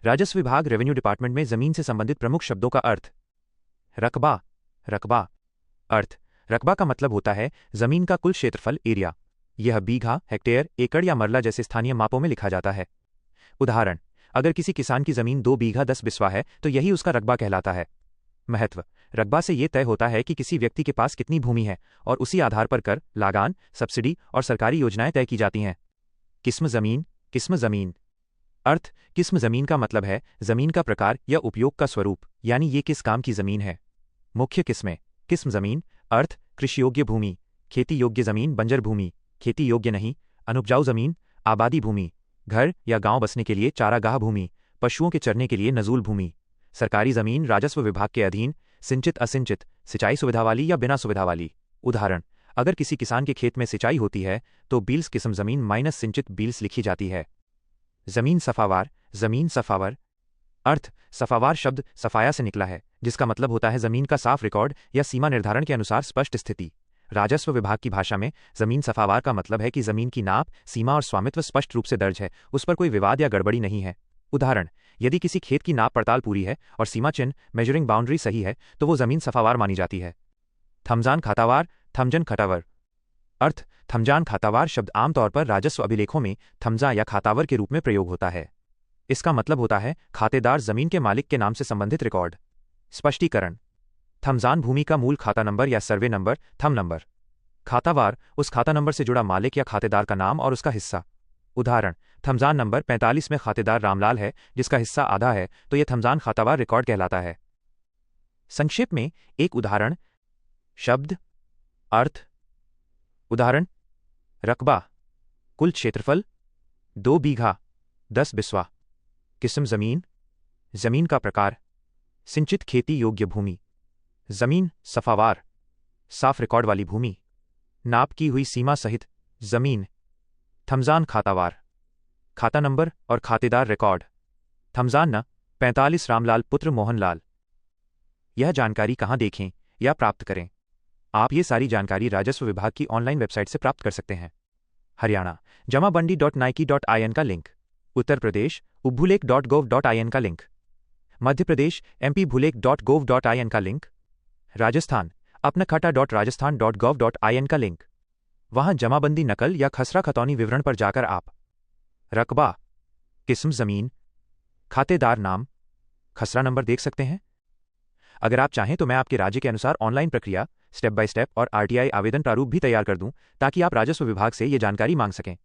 राजस्व विभाग revenue department में जमीन से संबंधित प्रमुख शब्दों का अर्थ। रकबा। रकबा अर्थ। रकबा का मतलब होता है जमीन का कुल क्षेत्रफल, एरिया। यह बीघा, हेक्टेयर, एकड़ या मरला जैसे स्थानीय मापों में लिखा जाता है। उदाहरण, अगर किसी किसान की जमीन 2 बीघा 10 बिस्वा है तो यही उसका रकबा कहलाता है। महत्व। रकबा से यह तय होता है कि किसी व्यक्ति के पास कितनी भूमि है और उसी आधार पर कर, लागान, सब्सिडी और सरकारी योजनाएं तय की जाती हैं। किस्म जमीन। किस्म जमीन अर्थ। किस्म जमीन का मतलब है जमीन का प्रकार या उपयोग का स्वरूप, यानी ये किस काम की जमीन है। मुख्य किस्में। किस्म जमीन। अर्थ। कृषि योग्य भूमि, खेती योग्य जमीन, बंजर भूमि, खेती योग्य नहीं, अनुपजाऊ जमीन, आबादी भूमि, घर या गांव बसने के लिए चारागाह भूमि, पशुओं के चरने के लिए नजूल भूमि, सरकारी जमीन राजस्व विभाग के अधीन, सिंचित असिंचित, सिंचाई सुविधा वाली या बिना सुविधा वाली। उदाहरण, अगर किसी किसान के खेत में सिंचाई होती है तो बील्स किस्म जमीन माइनस सिंचित बील्स लिखी जाती है। जमीन सफावार। जमीन सफावर अर्थ। सफावार शब्द सफाया से निकला है, जिसका मतलब होता है जमीन का साफ रिकॉर्ड या सीमा निर्धारण के अनुसार स्पष्ट स्थिति। राजस्व विभाग की भाषा में जमीन सफावार का मतलब है कि जमीन की नाप, सीमा और स्वामित्व स्पष्ट रूप से दर्ज है, उस पर कोई विवाद या गड़बड़ी नहीं है। उदाहरण, यदि किसी खेत की नाप पड़ताल पूरी है और सीमा चिन्ह मेजरिंग बाउंड्री सही है तो वो जमीन सफावार मानी जाती है। थमजान खातावार। थमजन खटावर अर्थ। थमजान खातावार शब्द आमतौर पर राजस्व अभिलेखों में थमजा या खातावर के रूप में प्रयोग होता है। इसका मतलब होता है खातेदार जमीन के मालिक के नाम से संबंधित रिकॉर्ड। स्पष्टीकरण। थमजान भूमि का मूल खाता नंबर या सर्वे नंबर, थम नंबर। खातावार उस खाता नंबर से जुड़ा मालिक या खातेदार का नाम और उसका हिस्सा। उदाहरण, थमजान नंबर 45 में खातेदार रामलाल है जिसका हिस्सा आधा है, तो यह थमजान खातावार रिकॉर्ड कहलाता है। संक्षेप में एक उदाहरण। शब्द। अर्थ। उदाहरण, रकबा, कुल क्षेत्रफल 2 बीघा 10 बिस्वा। किस्म जमीन, जमीन का प्रकार, सिंचित खेती योग्य भूमि, जमीन सफावार, साफ रिकॉर्ड वाली भूमि, नाप की हुई सीमा सहित जमीन। थमजान खातावार, खाता नंबर और खातेदार रिकॉर्ड। थमजान न 45 रामलाल पुत्र मोहनलाल। यह जानकारी कहाँ देखें या प्राप्त करें? आप ये सारी जानकारी राजस्व विभाग की ऑनलाइन वेबसाइट से प्राप्त कर सकते हैं। हरियाणा जमाबंडी.niki.in का लिंक। उत्तर प्रदेश ubbuleख.gov.in का लिंक। मध्य प्रदेश mp.bhuleख.gov.in का लिंक। राजस्थान apnakhata.rajasthan.gov.in का लिंक। वहां जमाबंदी नकल या खसरा खतौनी विवरण पर जाकर आप रकबा, किस्म जमीन, खातेदार नाम, खसरा नंबर देख सकते हैं। अगर आप चाहें तो मैं आपके राज्य के अनुसार ऑनलाइन प्रक्रिया, स्टेप बाय स्टेप और आरटीआई आवेदन प्रारूप भी तैयार कर दूं, ताकि आप राजस्व विभाग से ये जानकारी मांग सकें।